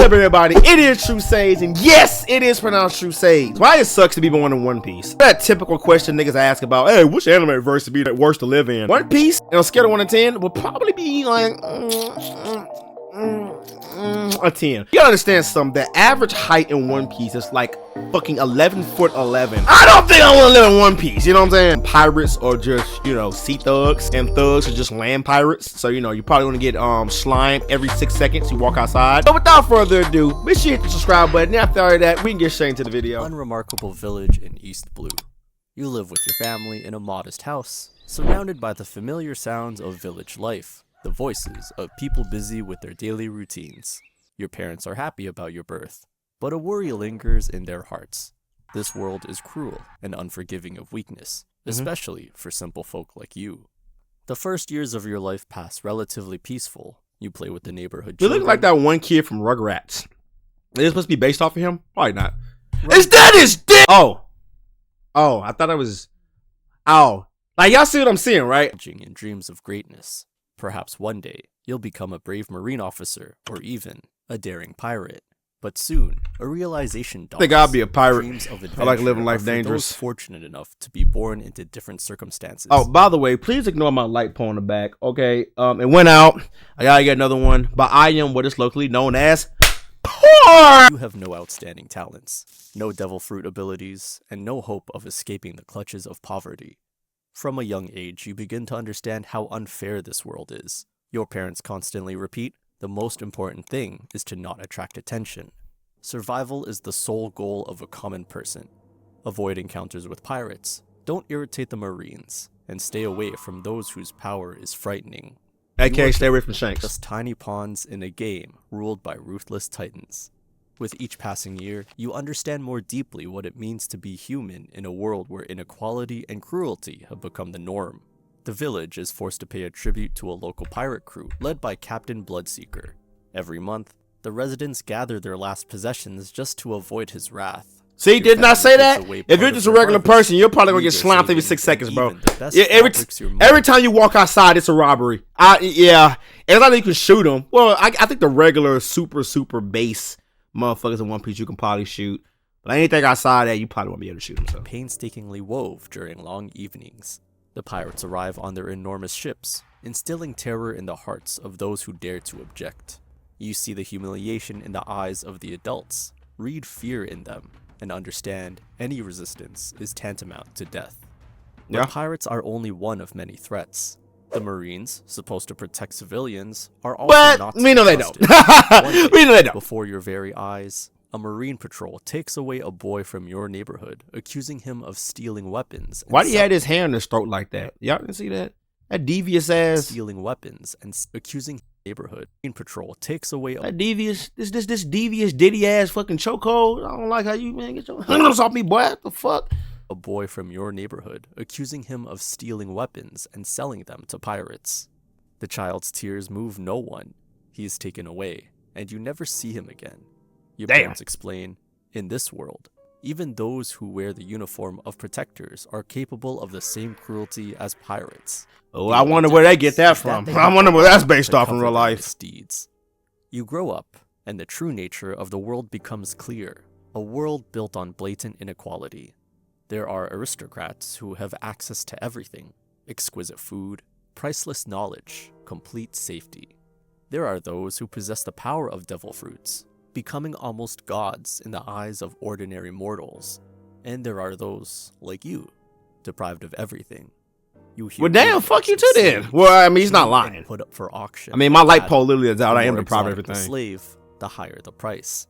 up, everybody? It is True Sage, and yes, it is pronounced True Sage. Why it sucks to be born in One Piece? That typical question niggas ask about, hey, which anime verse would be the worst to live in? One Piece, on a scale of 1 to 10, would probably be like a 10. You gotta understand something. The average height in One Piece is like fucking 11 foot 11. I don't think I want to live in One Piece, you know what I'm saying? Pirates are just, you know, sea thugs, and thugs are just land pirates. So, you know, you probably want to get slimed every 6 seconds you walk outside. But without further ado, make sure you hit the subscribe button. After all that, we can get straight into the video. Unremarkable village in East Blue. You live with your family in a modest house, surrounded by the familiar sounds of village life, the voices of people busy with their daily routines. Your parents are happy about your birth, but a worry lingers in their hearts. This world is cruel and unforgiving of weakness, especially for simple folk like you. The first years of your life pass relatively peaceful. You play with the neighborhood You children. look like that one kid from Rugrats. Is it supposed to be based off of him? Probably not. Is that his dick? Oh, I thought it was. Oh, like y'all see what I'm seeing, right? In dreams of greatness. Perhaps one day, you'll become a brave Marine officer or even a daring pirate. But soon, a realization dawns. I think I'll be a pirate. Dreams of I like living life are for dangerous. those fortunate enough to be born into different circumstances. Oh, by the way, please ignore my light pole in the back. Okay, it went out. I gotta get another one. But I am what is locally known as poor. You have no outstanding talents, no devil fruit abilities, and no hope of escaping the clutches of poverty. From a young age, you begin to understand how unfair this world is. Your parents constantly repeat, the most important thing is to not attract attention. Survival is the sole goal of a common person. Avoid encounters with pirates, don't irritate the Marines, and stay away from those whose power is frightening. Okay, stay away from Shanks. Just tiny pawns in a game ruled by ruthless titans. With each passing year, you understand more deeply what it means to be human in a world where inequality and cruelty have become the norm. The village is forced to pay a tribute to a local pirate crew led by Captain Bloodseeker. Every month, the residents gather their last possessions just to avoid his wrath. See, did not say that? If you're just a regular person, you're probably gonna get slammed every 6 seconds, bro. Yeah, every time you walk outside, it's a robbery. Yeah, and I think you can shoot them. Well, I think the regular super base motherfuckers in One Piece you can probably shoot. But anything outside that, you probably won't be able to shoot them. So. Painstakingly wove during long evenings. The pirates arrive on their enormous ships, instilling terror in the hearts of those who dare to object. You see the humiliation in the eyes of the adults, read fear in them, and understand any resistance is tantamount to death. But Yeah. pirates are only one of many threats. The Marines, supposed to protect civilians, are also But not we know they don't. trusted. One day, We know they don't. before your very eyes, a Marine patrol takes away a boy from your neighborhood, accusing him of stealing weapons. Why do you have his hair in his throat like that? Y'all didn't see that? That devious ass. Stealing weapons and accusing neighborhood. Marine patrol takes away a That devious, this devious Diddy ass fucking chokehold. I don't like how you, man, get your hands off me, boy. What the fuck? boy from your neighborhood, accusing him of stealing weapons and selling them to pirates. The child's tears move no one. He is taken away, and you never see him again. Your parents explain, in this world, even those who wear the uniform of protectors are capable of the same cruelty as pirates. Oh, I wonder where they get that from. I wonder where that's based off in real life. Deeds. You grow up, and the true nature of the world becomes clear. A world built on blatant inequality. There are aristocrats who have access to everything. Exquisite food, priceless knowledge, complete safety. There are those who possess the power of devil fruits, becoming almost gods in the eyes of ordinary mortals. And there are those, like you, deprived of everything. You hear well, damn, fuck you too then. Well, I mean, he's not lying. Put up for auction. I mean, my light pole literally is out. I am deprived of The everything. slave, the higher the price.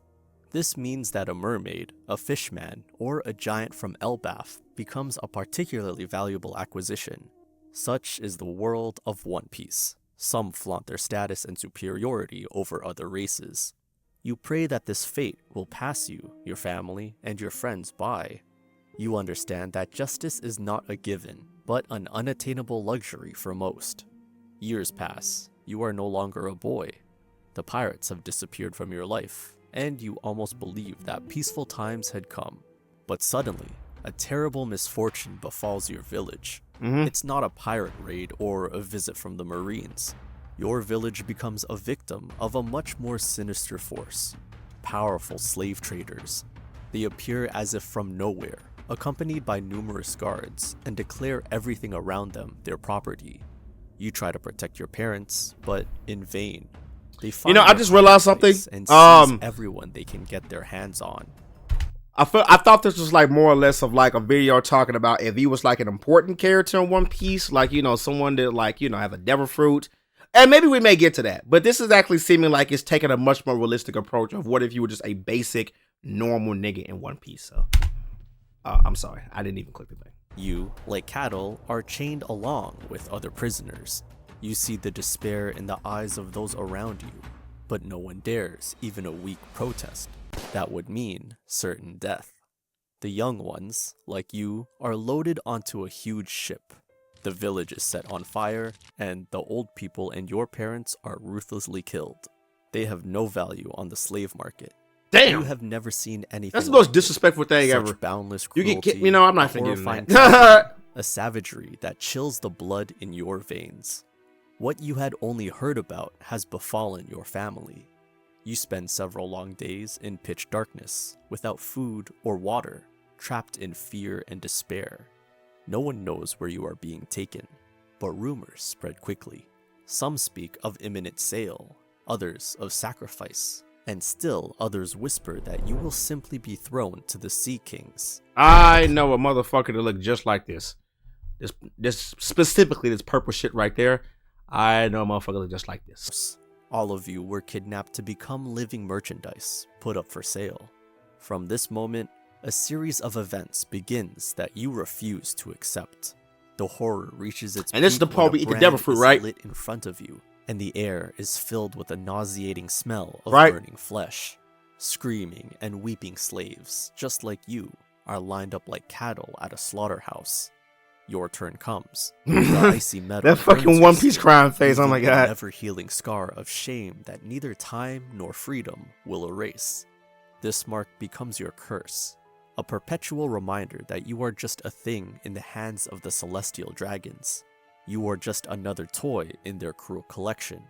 This means that a mermaid, a fishman, or a giant from Elbaf becomes a particularly valuable acquisition. Such is the world of One Piece. Some flaunt their status and superiority over other races. You pray that this fate will pass you, your family, and your friends by. You understand that justice is not a given, but an unattainable luxury for most. Years pass. You are no longer a boy. The pirates have disappeared from your life, and you almost believe that peaceful times had come. But suddenly, a terrible misfortune befalls your village. It's not a pirate raid or a visit from the Marines. Your village becomes a victim of a much more sinister force. powerful slave traders. They appear as if from nowhere, accompanied by numerous guards, and declare everything around them their property. You try to protect your parents, but in vain. They find I just realized something. and seize everyone they can get their hands on. I thought this was like more or less of like a video talking about if he was like an important character in One Piece, like, someone that like, have a devil fruit. And maybe we may get to that. But this is actually seeming like it's taking a much more realistic approach of what if you were just a basic, normal nigga in One Piece. So, I'm sorry. I didn't even click the thing. You, like cattle, are chained along with other prisoners. You see the despair in the eyes of those around you, but no one dares even a weak protest. That would mean certain death. The young ones, like you, are loaded onto a huge ship. The village is set on fire, and the old people and your parents are ruthlessly killed. They have no value on the slave market. Damn! You have never seen anything. That's the most disrespectful thing such ever. Boundless You cruelty, get, I'm not a forgetting horrifying that. a savagery that chills the blood in your veins. What you had only heard about has befallen your family. You spend several long days in pitch darkness, without food or water, trapped in fear and despair. No one knows where you are being taken, but rumors spread quickly. Some speak of imminent sale, others of sacrifice, and still others whisper that you will simply be thrown to the Sea Kings. I know a motherfucker that look just like this. This specifically this purple shit right there. I know a motherfucker that look just like this. All of you were kidnapped to become living merchandise, put up for sale. From this moment, a series of events begins that you refuse to accept. The horror reaches its and this is the peak part when we a eat the devil brand fruit, is right? lit in front of you, and the air is filled with a nauseating smell of Right. burning flesh. Screaming and weeping slaves, just like you, are lined up like cattle at a slaughterhouse. Your turn comes. The icy metal That fucking burns One your Piece skin, crime face. Oh my leaving a god. never-healing scar of shame that neither time nor freedom will erase. This mark becomes your curse, a perpetual reminder that you are just a thing in the hands of the celestial dragons. You are just another toy in their cruel collection.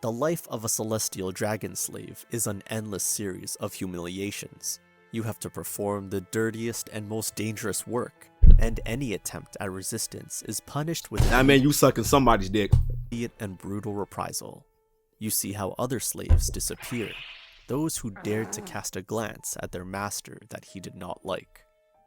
The life of a celestial dragon slave is an endless series of humiliations. You have to perform the dirtiest and most dangerous work, and any attempt at resistance is punished with You sucking somebody's dick. immediate and brutal reprisal. You see how other slaves disappear, those who dared to cast a glance at their master that he did not like.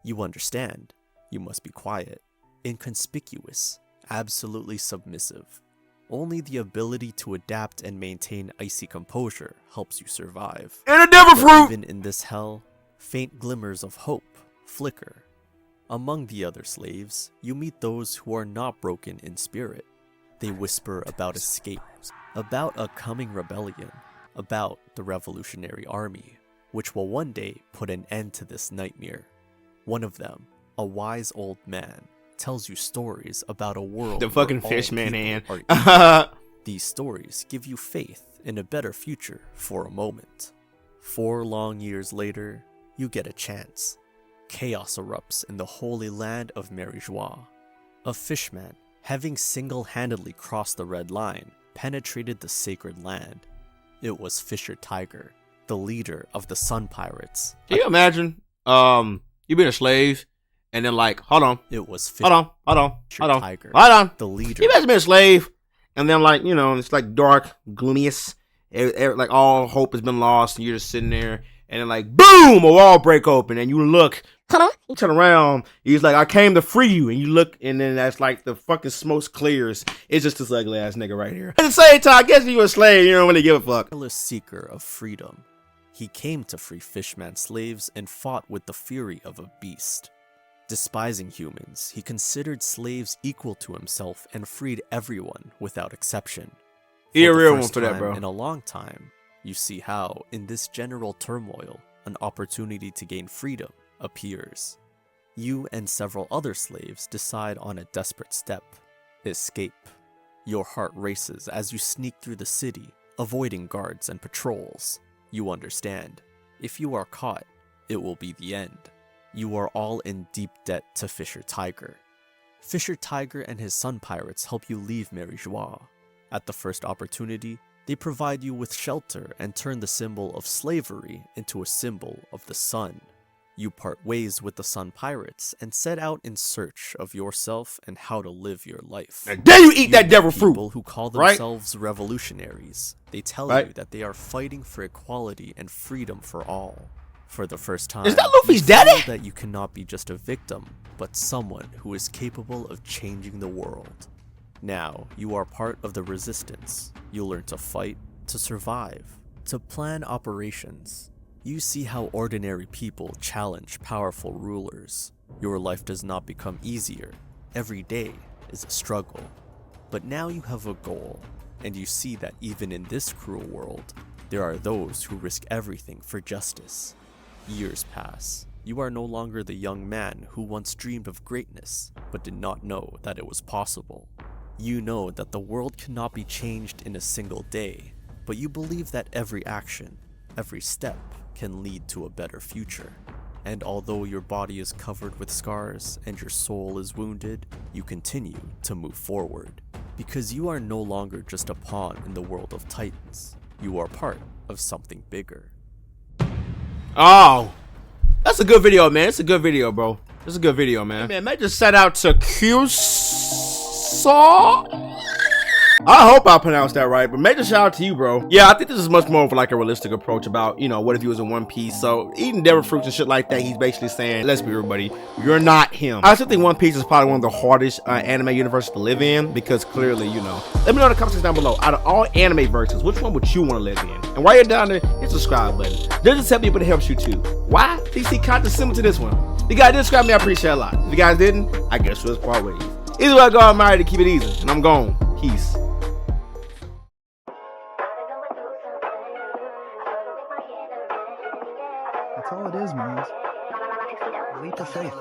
You understand. You must be quiet, inconspicuous, absolutely submissive. Only the ability to adapt and maintain icy composure helps you survive. And a devil But fruit! even in this hell, faint glimmers of hope flicker. Among the other slaves, you meet those who are not broken in spirit. They whisper about escape, about a coming rebellion, about the Revolutionary Army, which will one day put an end to this nightmare. One of them, a wise old man, tells you stories about a world The fucking where all fish man people hand. are equal. These stories give you faith in a better future for a moment. 4 long years later, you get a chance. Chaos erupts in the holy land of Merijois. A fishman, having single-handedly crossed the red line, penetrated the sacred land. It was Fisher Tiger, the leader of the Sun Pirates. Can you imagine? You being a slave, and then like, hold on, It was hold on, Tiger, hold on. the leader. You imagine being a slave, and then like, it's like dark, gloomiest, like all hope has been lost, and you're just sitting there, and then like, boom, a wall break open, and you look, you turn around, he's like, I came to free you, and you look, and then that's like the fucking smoke clears. It's just this ugly ass nigga right here. At the same time, I guess if you're a slave, you don't really give a fuck. Fearless seeker of freedom. He came to free fishman slaves and fought with the fury of a beast. Despising humans, he considered slaves equal to himself and freed everyone without exception. He a For the real one first for that, time bro. In a long time, you see how, in this general turmoil, an opportunity to gain freedom appears. You and several other slaves decide on a desperate step: escape. Your heart races as you sneak through the city, avoiding guards and patrols. You understand. If you are caught, it will be the end. You are all in deep debt to Fisher Tiger. Fisher Tiger and his Sun Pirates help you leave Merijois. At the first opportunity, They provide you with shelter and turn the symbol of slavery into a symbol of the sun. You part ways with the Sun Pirates and set out in search of yourself and how to live your life. And then you eat that devil fruit. People who call themselves revolutionaries. They tell you that they are fighting for equality and freedom for all. For the first time, is that Luffy's you daddy? feel that you cannot be just a victim, but someone who is capable of changing the world. Now, you are part of the resistance. You learn to fight, to survive, to plan operations. You see how ordinary people challenge powerful rulers. Your life does not become easier. Every day is a struggle. But now you have a goal, and you see that even in this cruel world, there are those who risk everything for justice. Years pass. You are no longer the young man who once dreamed of greatness, but did not know that it was possible. You know that the world cannot be changed in a single day, but you believe that every action, every step, can lead to a better future. And although your body is covered with scars and your soul is wounded, you continue to move forward. Because you are no longer just a pawn in the world of Titans. You are part of something bigger. Oh, that's a good video, man. It's a good video, bro. It's a good video, man. Hey, man, major shout out to Quasar. I hope I pronounced that right, but major shout out to you, bro. Yeah, I think this is much more of like a realistic approach about, you know, what if he was in One Piece. So eating devil fruits and shit like that, he's basically saying, let's be real, buddy, you're not him. I still think One Piece is probably one of the hardest anime universes to live in, because clearly, you know, let me know in the comments down below, out of all anime versions, which one would you want to live in? And while you're down there, hit the subscribe button. Just help me, but it helps you too. Why? DC content similar to this one. If you guys did subscribe me, I appreciate it a lot. If you guys didn't, I guess we'll just part ways. Either way I go, I'm married to keep it easy, and I'm gone. Peace. That's all it is, man. Leap of faith.